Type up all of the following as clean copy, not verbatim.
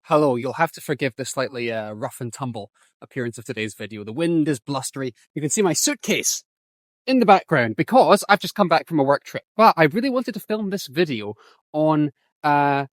Hello, you'll have to forgive the slightly rough and tumble appearance of today's video. The wind is blustery. You can see my suitcase in the background because I've just come back from a work trip. But I really wanted to film this video on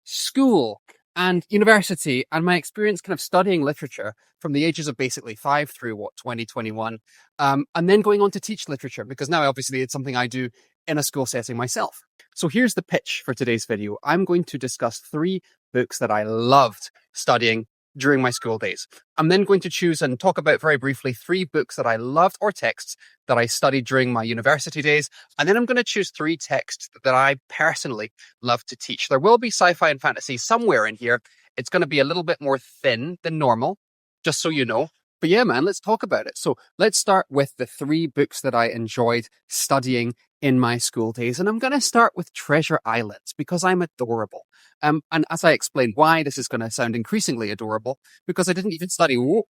school and university and my experience kind of studying literature from the ages of basically 5 through 2021, and then going on to teach literature because now obviously it's something I do in a school setting myself. So here's the pitch for today's video. I'm going to discuss 3 books that I loved studying during my school days. I'm then going to choose and talk about very briefly 3 books that I loved or texts that I studied during my university days. And then I'm going to choose 3 texts that I personally love to teach. There will be sci-fi and fantasy somewhere in here. It's going to be a little bit more thin than normal, just so you know. But yeah, man, let's talk about it. So let's start with the 3 books that I enjoyed studying in my school days. And I'm going to start with Treasure Island because I'm adorable. And as I explain why this is going to sound increasingly adorable, because I didn't even study, whoa,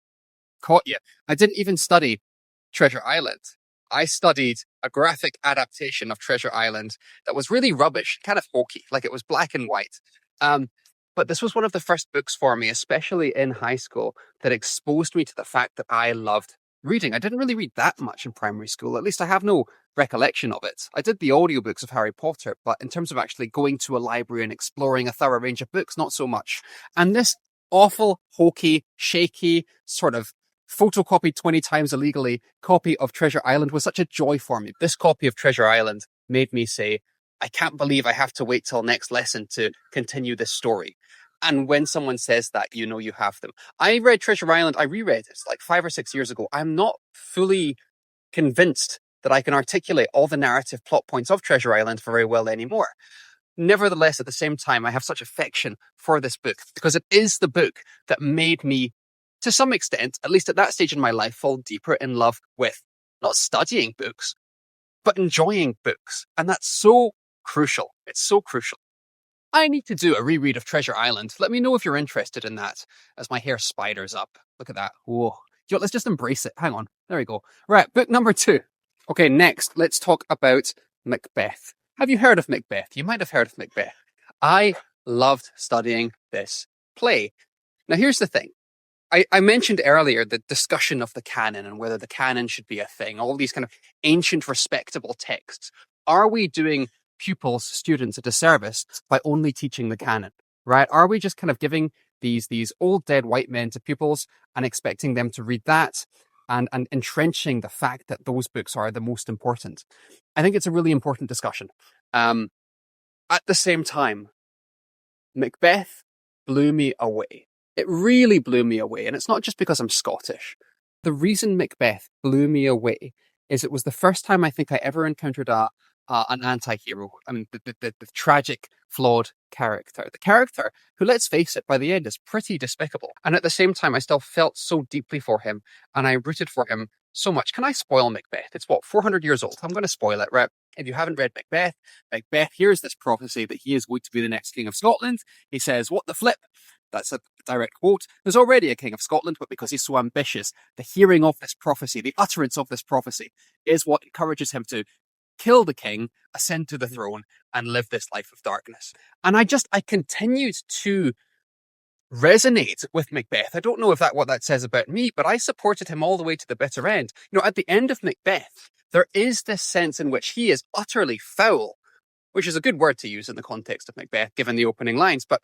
caught you. I didn't even study Treasure Island. I studied a graphic adaptation of Treasure Island that was really rubbish, kind of hokey, like it was black and white. But this was one of the first books for me, especially in high school, that exposed me to the fact that I loved reading. I didn't really read that much in primary school. At least I have no recollection of it. I did the audiobooks of Harry Potter, but in terms of actually going to a library and exploring a thorough range of books, not so much. And this awful, hokey, shaky, sort of photocopied 20 times illegally copy of Treasure Island was such a joy for me. This copy of Treasure Island made me say, I can't believe I have to wait till next lesson to continue this story. And when someone says that, you know you have them. I read Treasure Island, I reread it like 5 or 6 years ago. I'm not fully convinced that I can articulate all the narrative plot points of Treasure Island very well anymore. Nevertheless, at the same time, I have such affection for this book because it is the book that made me, to some extent, at least at that stage in my life, fall deeper in love with not studying books, but enjoying books. And that's so crucial. It's so crucial. I need to do a reread of Treasure Island. Let me know if you're interested in that as my hair spiders up. Look at that. Whoa. Yo, let's just embrace it. Hang on. There we go. Right, book number 2. Okay, next, let's talk about Macbeth. Have you heard of Macbeth? You might have heard of Macbeth. I loved studying this play. Now, here's the thing. I mentioned earlier the discussion of the canon and whether the canon should be a thing, all these kind of ancient, respectable texts. Are we doing pupils, students a disservice by only teaching the canon, right? Are we just kind of giving these old dead white men to pupils and expecting them to read that and entrenching the fact that those books are the most important? I think it's a really important discussion. At the same time, Macbeth blew me away. It really blew me away. And it's not just because I'm Scottish. The reason Macbeth blew me away is it was the first time I think I ever encountered an anti-hero. I mean, the tragic, flawed character. The character who, let's face it, by the end is pretty despicable. And at the same time, I still felt so deeply for him and I rooted for him so much. Can I spoil Macbeth? It's 400 years old. I'm going to spoil it, right? If you haven't read Macbeth hears this prophecy that he is going to be the next king of Scotland. He says, what the flip? That's a direct quote. There's already a king of Scotland, but because he's so ambitious, the hearing of this prophecy, the utterance of this prophecy, is what encourages him to kill the king, ascend to the throne, and live this life of darkness. And I continued to resonate with Macbeth. I don't know if what that says about me, but I supported him all the way to the bitter end. You know, at the end of Macbeth, there is this sense in which he is utterly foul, which is a good word to use in the context of Macbeth, given the opening lines, but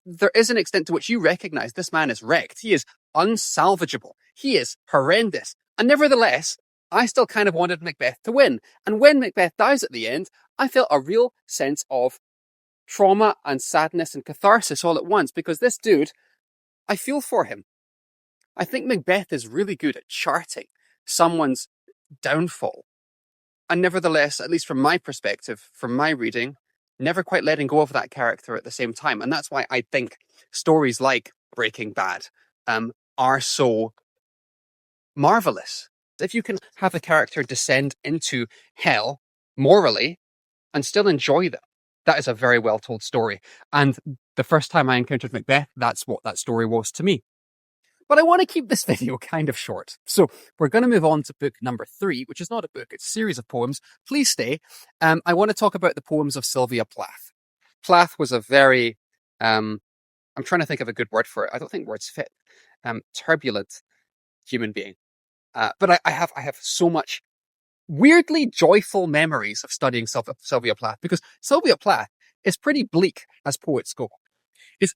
there is an extent to which you recognize this man is wrecked. He is unsalvageable. He is horrendous. And nevertheless, I still kind of wanted Macbeth to win. And when Macbeth dies at the end, I felt a real sense of trauma and sadness and catharsis all at once, because this dude, I feel for him. I think Macbeth is really good at charting someone's downfall. And nevertheless, at least from my perspective, from my reading, never quite letting go of that character at the same time. And that's why I think stories like Breaking Bad are so marvelous. If you can have a character descend into hell morally and still enjoy them, that is a very well told story. And the first time I encountered Macbeth, that's what that story was to me. But I want to keep this video kind of short. So we're going to move on to book number 3, which is not a book, it's a series of poems. Please stay. I want to talk about the poems of Sylvia Plath. Plath was a very I'm trying to think of a good word for it. I don't think words fit. Turbulent human being. But I have so much weirdly joyful memories of studying Sylvia Plath, because Sylvia Plath is pretty bleak as poets go.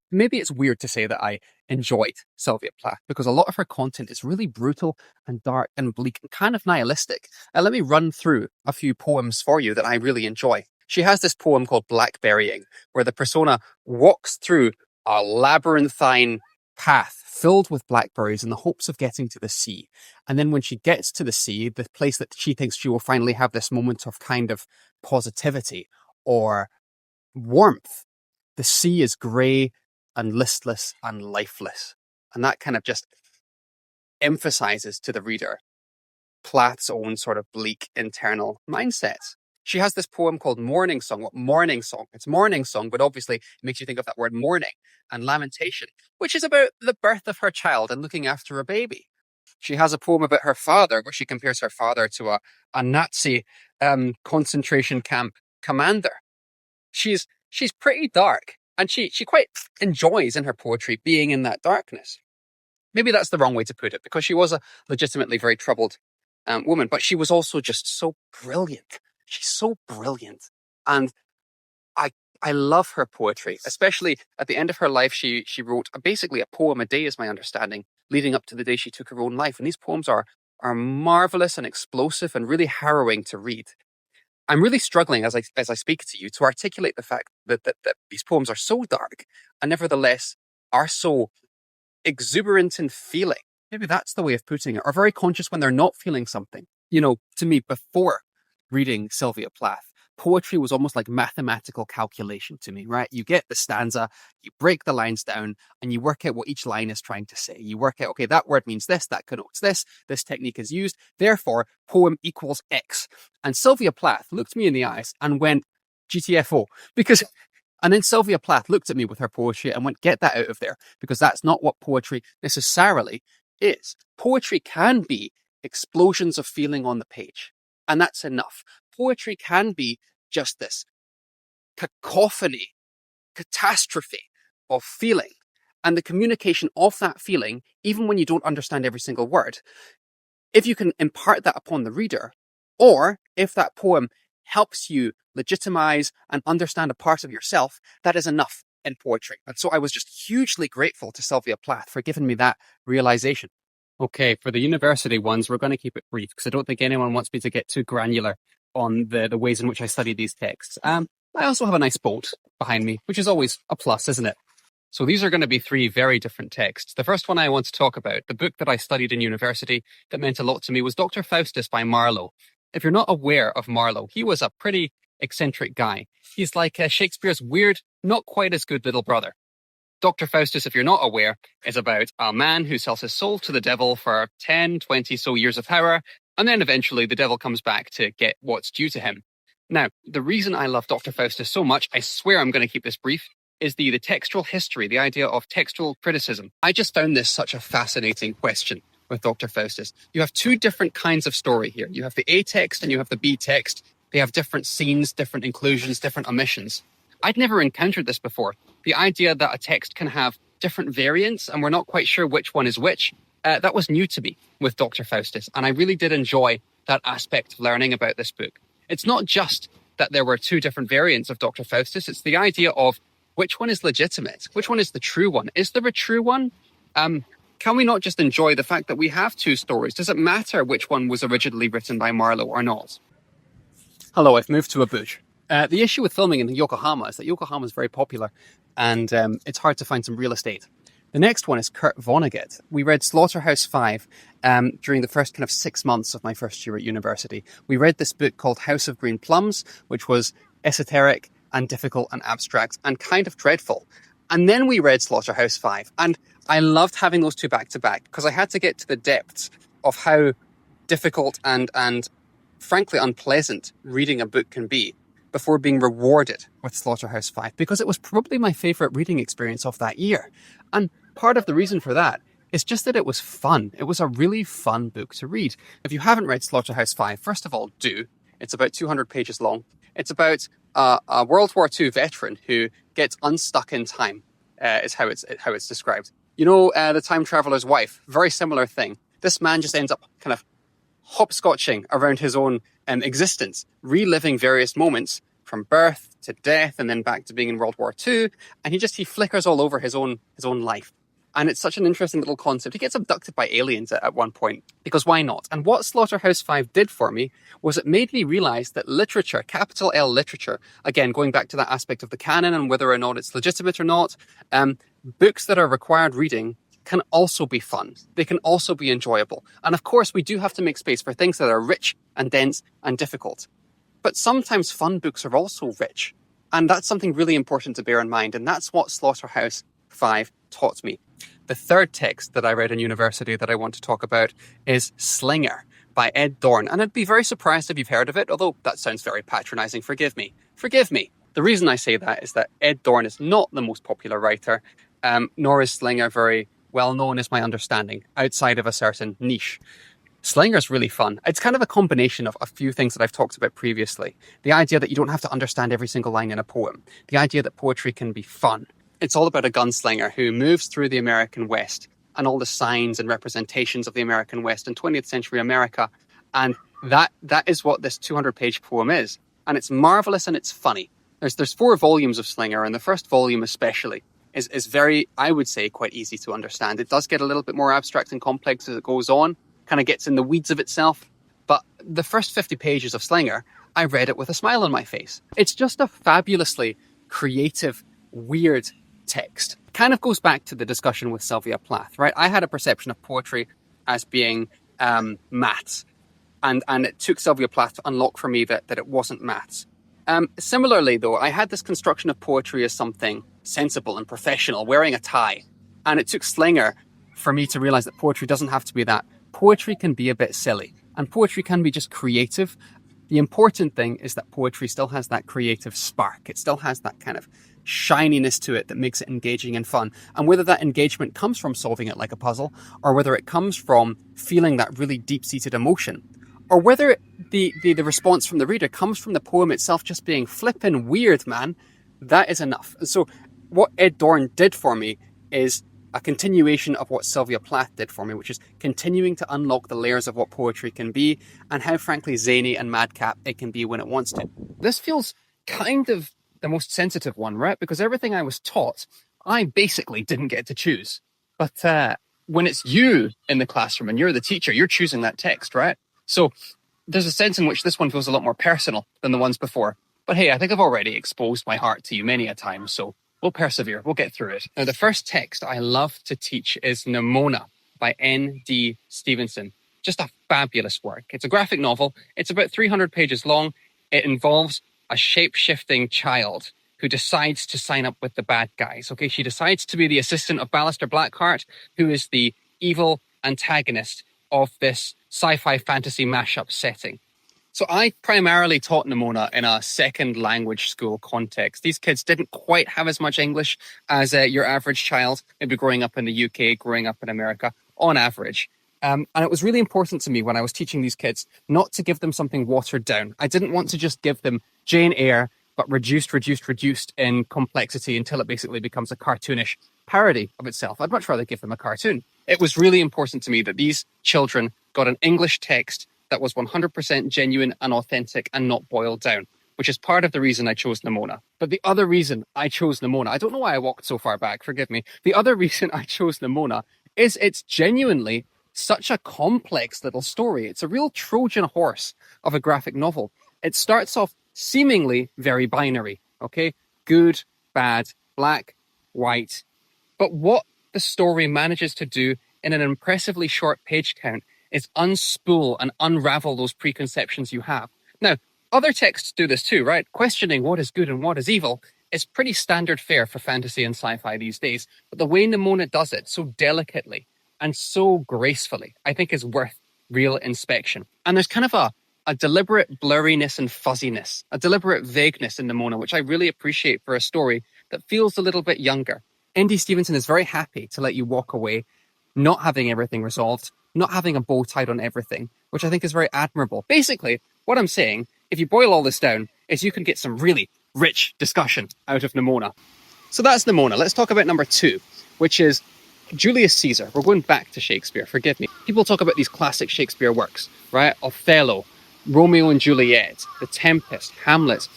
Maybe it's weird to say that I enjoyed Sylvia Plath, because a lot of her content is really brutal and dark and bleak and kind of nihilistic. Let me run through a few poems for you that I really enjoy. She has this poem called Blackberrying, where the persona walks through a labyrinthine path filled with blackberries in the hopes of getting to the sea. And then when she gets to the sea, the place that she thinks she will finally have this moment of kind of positivity or warmth, the sea is grey and listless and lifeless. And that kind of just emphasizes to the reader Plath's own sort of bleak internal mindset. She has this poem called Morning Song. What morning song? It's morning song, but obviously it makes you think of that word mourning and lamentation, which is about the birth of her child and looking after a baby. She has a poem about her father, where she compares her father to a Nazi concentration camp commander. She's pretty dark, and she quite enjoys in her poetry being in that darkness. Maybe that's the wrong way to put it, because she was a legitimately very troubled woman, but she was also just so brilliant. She's so brilliant. And I love her poetry, especially at the end of her life. She wrote basically a poem a day, is my understanding, leading up to the day she took her own life. And these poems are marvelous and explosive and really harrowing to read. I'm really struggling as I speak to you to articulate the fact that these poems are so dark and nevertheless are so exuberant in feeling. Maybe that's the way of putting it, or very conscious when they're not feeling something. You know, to me, before reading Sylvia Plath, poetry was almost like mathematical calculation to me, right? You get the stanza, you break the lines down, and you work out what each line is trying to say. You work out, okay, that word means this, that connotes this technique is used, therefore, poem equals X. And Sylvia Plath looked me in the eyes and went, GTFO, because... And then Sylvia Plath looked at me with her poetry and went, get that out of there, because that's not what poetry necessarily is. Poetry can be explosions of feeling on the page, and that's enough. Poetry can be just this cacophony, catastrophe of feeling, and the communication of that feeling, even when you don't understand every single word, if you can impart that upon the reader, or if that poem helps you legitimize and understand a part of yourself, that is enough in poetry. And so I was just hugely grateful to Sylvia Plath for giving me that realization. Okay, for the university ones, we're going to keep it brief, because I don't think anyone wants me to get too granular on the ways in which I study these texts. I also have a nice boat behind me, which is always a plus, isn't it? So these are going to be three very different texts. The first one I want to talk about, the book that I studied in university that meant a lot to me, was Dr. Faustus by Marlowe. If you're not aware of Marlowe, he was a pretty eccentric guy. He's like Shakespeare's weird, not quite as good little brother. Dr. Faustus, if you're not aware, is about a man who sells his soul to the devil for 10, 20 so years of power, and then eventually the devil comes back to get what's due to him. Now, the reason I love Dr. Faustus so much, I swear I'm going to keep this brief, is the textual history, the idea of textual criticism. I just found this such a fascinating question with Dr. Faustus. You have two different kinds of story here. You have the A text and you have the B text. They have different scenes, different inclusions, different omissions. I'd never encountered this before. The idea that a text can have different variants and we're not quite sure which one is which, that was new to me with Dr. Faustus. And I really did enjoy that aspect of learning about this book. It's not just that there were two different variants of Dr. Faustus. It's the idea of which one is legitimate? Which one is the true one? Is there a true one? Can we not just enjoy the fact that we have two stories? Does it matter which one was originally written by Marlowe or not? Hello, I've moved to a bush. The issue with filming in Yokohama is that Yokohama is very popular and it's hard to find some real estate. The next one is Kurt Vonnegut. We read Slaughterhouse-Five during the first kind of 6 months of my first year at university. We read this book called House of Green Plums, which was esoteric and difficult and abstract and kind of dreadful. And then we read Slaughterhouse-Five, and I loved having those two back to back because I had to get to the depths of how difficult and frankly unpleasant reading a book can be before being rewarded with Slaughterhouse-Five, because it was probably my favourite reading experience of that year. And part of the reason for that is just that it was fun. It was a really fun book to read. If you haven't read Slaughterhouse-Five, first of all, do. It's about 200 pages long. It's about a World War II veteran who gets unstuck in time is how it's described. You know, the time traveler's wife, very similar thing. This man just ends up kind of hopscotching around his own existence, reliving various moments from birth to death and then back to being in World War II. And he flickers all over his own life. And it's such an interesting little concept. He gets abducted by aliens at one point, because why not? And what Slaughterhouse-Five did for me was it made me realize that literature, capital L literature, again, going back to that aspect of the canon and whether or not it's legitimate or not, books that are required reading can also be fun. They can also be enjoyable. And of course, we do have to make space for things that are rich and dense and difficult. But sometimes fun books are also rich. And that's something really important to bear in mind. And that's what Slaughterhouse-Five taught me. The third text that I read in university that I want to talk about is Slinger by Ed Dorn. And I'd be very surprised if you've heard of it, although that sounds very patronizing. Forgive me. Forgive me. The reason I say that is that Ed Dorn is not the most popular writer, nor is Slinger very well known, is my understanding, outside of a certain niche. Slinger's really fun. It's kind of a combination of a few things that I've talked about previously. The idea that you don't have to understand every single line in a poem. The idea that poetry can be fun. It's all about a gunslinger who moves through the American West and all the signs and representations of the American West in 20th century America. And that is what this 200-page poem is. And it's marvelous and it's funny. There's 4 volumes of Slinger, and the first volume especially is very, I would say, quite easy to understand. It does get a little bit more abstract and complex as it goes on, kind of gets in the weeds of itself. But the first 50 pages of Slinger, I read it with a smile on my face. It's just a fabulously creative, weird text. Kind of goes back to the discussion with Sylvia Plath, right? I had a perception of poetry as being maths. And it took Sylvia Plath to unlock for me that it wasn't maths. Similarly, though, I had this construction of poetry as something sensible and professional, wearing a tie. And it took Slinger for me to realize that poetry doesn't have to be that. Poetry can be a bit silly, and poetry can be just creative. The important thing is that poetry still has that creative spark. It still has that kind of shininess to it that makes it engaging and fun. And whether that engagement comes from solving it like a puzzle, or whether it comes from feeling that really deep-seated emotion, or whether the response from the reader comes from the poem itself just being flippin' weird, man, that is enough. And so what Ed Dorn did for me is a continuation of what Sylvia Plath did for me, which is continuing to unlock the layers of what poetry can be and how, frankly, zany and madcap it can be when it wants to. This feels kind of the most sensitive one, right? Because everything I was taught, I basically didn't get to choose. But when it's you in the classroom and you're the teacher, you're choosing that text, right? So there's a sense in which this one feels a lot more personal than the ones before. But hey, I think I've already exposed my heart to you many a time, so we'll persevere. We'll get through it. Now, the first text I love to teach is Nimona by N.D. Stevenson. Just a fabulous work. It's a graphic novel. It's about 300 pages long. It involves a shape-shifting child who decides to sign up with the bad guys. Okay, she decides to be the assistant of Ballister Blackheart, who is the evil antagonist of this sci-fi fantasy mashup setting. So I primarily taught Nimona in a second language school context. These kids didn't quite have as much English as your average child, maybe growing up in the UK, growing up in America, on average. And it was really important to me when I was teaching these kids not to give them something watered down. I didn't want to just give them Jane Eyre, but reduced in complexity until it basically becomes a cartoonish parody of itself. I'd much rather give them a cartoon. It was really important to me that these children got an English text that was 100% genuine and authentic and not boiled down, which is part of the reason I chose Nimona. But the other reason I chose Nimona, I don't know why I walked so far back, forgive me. The other reason I chose Nimona is it's genuinely such a complex little story. It's a real Trojan horse of a graphic novel. It starts off seemingly very binary, okay? Good, bad, black, white. But what the story manages to do in an impressively short page count is unspool and unravel those preconceptions you have. Now, other texts do this too, right? Questioning what is good and what is evil is pretty standard fare for fantasy and sci-fi these days. But the way Nimona does it so delicately and so gracefully, I think is worth real inspection. And there's kind of a deliberate blurriness and fuzziness, a deliberate vagueness in Nimona, which I really appreciate for a story that feels a little bit younger. N.D. Stevenson is very happy to let you walk away not having everything resolved, not having a bow tied on everything, which I think is very admirable. Basically, what I'm saying, if you boil all this down, is you can get some really rich discussion out of Nimona. So that's the Mona. Let's talk about number 2, which is Julius Caesar. We're going back to Shakespeare, forgive me. People talk about these classic Shakespeare works, right? Othello, Romeo and Juliet, The Tempest, Hamlet.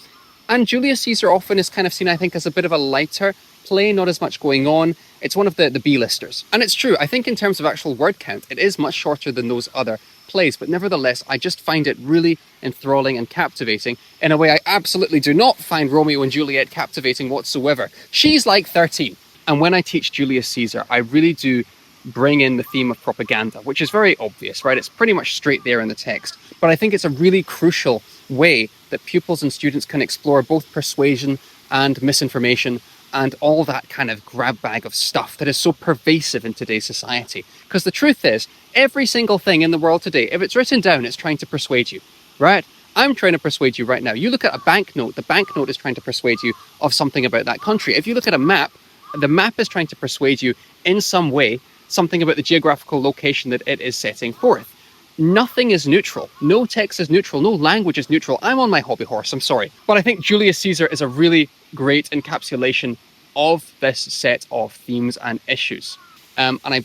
And Julius Caesar often is kind of seen, I think, as a bit of a lighter play, not as much going on. It's one of the B-listers. And it's true, I think in terms of actual word count, it is much shorter than those other plays, but nevertheless, I just find it really enthralling and captivating in a way I absolutely do not find Romeo and Juliet captivating whatsoever. She's like 13. And when I teach Julius Caesar, I really do bring in the theme of propaganda, which is very obvious, right? It's pretty much straight there in the text. But I think it's a really crucial way that pupils and students can explore both persuasion and misinformation and all that kind of grab bag of stuff that is so pervasive in today's society. Because the truth is, every single thing in the world today, if it's written down, it's trying to persuade you, right? I'm trying to persuade you right now. You look at a banknote, the banknote is trying to persuade you of something about that country. If you look at a map, the map is trying to persuade you in some way something about the geographical location that it is setting forth. Nothing is neutral. No text is neutral. No language is neutral. I'm on my hobby horse, I'm sorry. But I think Julius Caesar is a really great encapsulation of this set of themes and issues. And I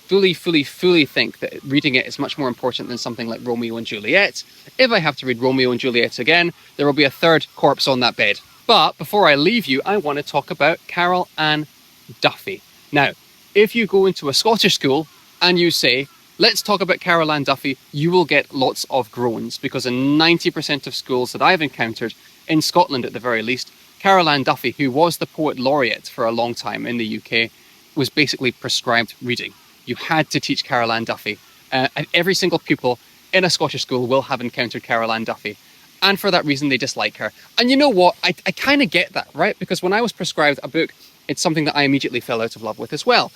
fully think that reading it is much more important than something like Romeo and Juliet. If I have to read Romeo and Juliet again, there will be a third corpse on that bed. But before I leave you, I want to talk about Carol Ann Duffy. Now, if you go into a Scottish school and you say, let's talk about Carol Ann Duffy, you will get lots of groans, because in 90% of schools that I've encountered, in Scotland at the very least, Carol Ann Duffy, who was the poet laureate for a long time in the UK, was basically prescribed reading. You had to teach Carol Ann Duffy. And every single pupil in a Scottish school will have encountered Carol Ann Duffy. And for that reason, they dislike her. And you know what? I kind of get that, right? Because when I was prescribed a book, it's something that I immediately fell out of love with as well.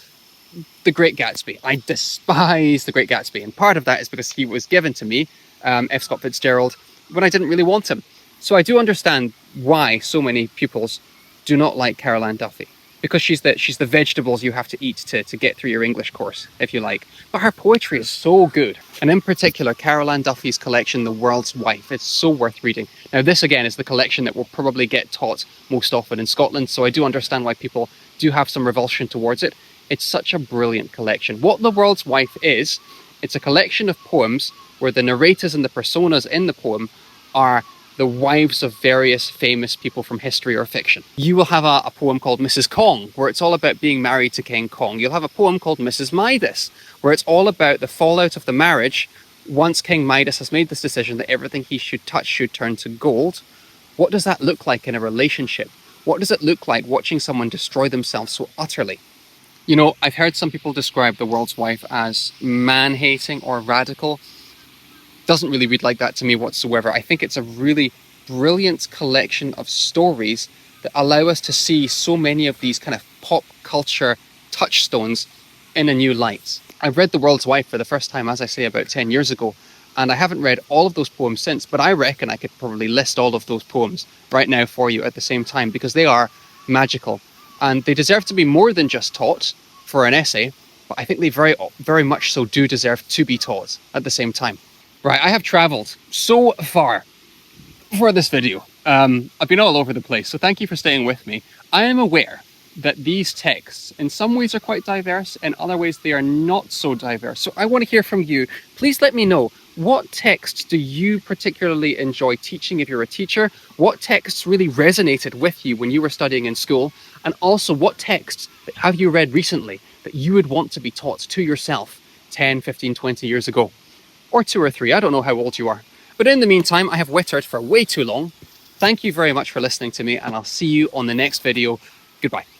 The Great Gatsby. I despise The Great Gatsby. And part of that is because he was given to me, F. Scott Fitzgerald, when I didn't really want him. So I do understand why so many pupils do not like Carol Ann Duffy. Because she's the vegetables you have to eat to get through your English course, if you like. But her poetry is so good. And in particular, Carol Ann Duffy's collection, The World's Wife, it's so worth reading. Now, this again is the collection that will probably get taught most often in Scotland, so I do understand why people do have some revulsion towards it. It's such a brilliant collection. What The World's Wife is, it's a collection of poems where the narrators and the personas in the poem are the wives of various famous people from history or fiction. You will have a poem called Mrs. Kong, where it's all about being married to King Kong. You'll have a poem called Mrs. Midas, where it's all about the fallout of the marriage once King Midas has made this decision that everything he should touch should turn to gold. What does that look like in a relationship? What does it look like watching someone destroy themselves so utterly? You know, I've heard some people describe The World's Wife as man-hating or radical. Doesn't really read like that to me whatsoever. I think it's a really brilliant collection of stories that allow us to see so many of these kind of pop culture touchstones in a new light. I read The World's Wife for the first time, as I say, about 10 years ago, and I haven't read all of those poems since, but I reckon I could probably list all of those poems right now for you at the same time, because they are magical. And they deserve to be more than just taught for an essay, but I think they very much so do deserve to be taught at the same time. Right, I have travelled so far for this video. I've been all over the place, so thank you for staying with me. I am aware that these texts in some ways are quite diverse, in other ways they are not so diverse. So I want to hear from you. Please let me know, what texts do you particularly enjoy teaching if you're a teacher? What texts really resonated with you when you were studying in school? And also, what texts have you read recently that you would want to be taught to yourself 10, 15, 20 years ago? Or 2 or 3, I don't know how old you are. But in the meantime, I have wittered for way too long. Thank you very much for listening to me, and I'll see you on the next video. Goodbye.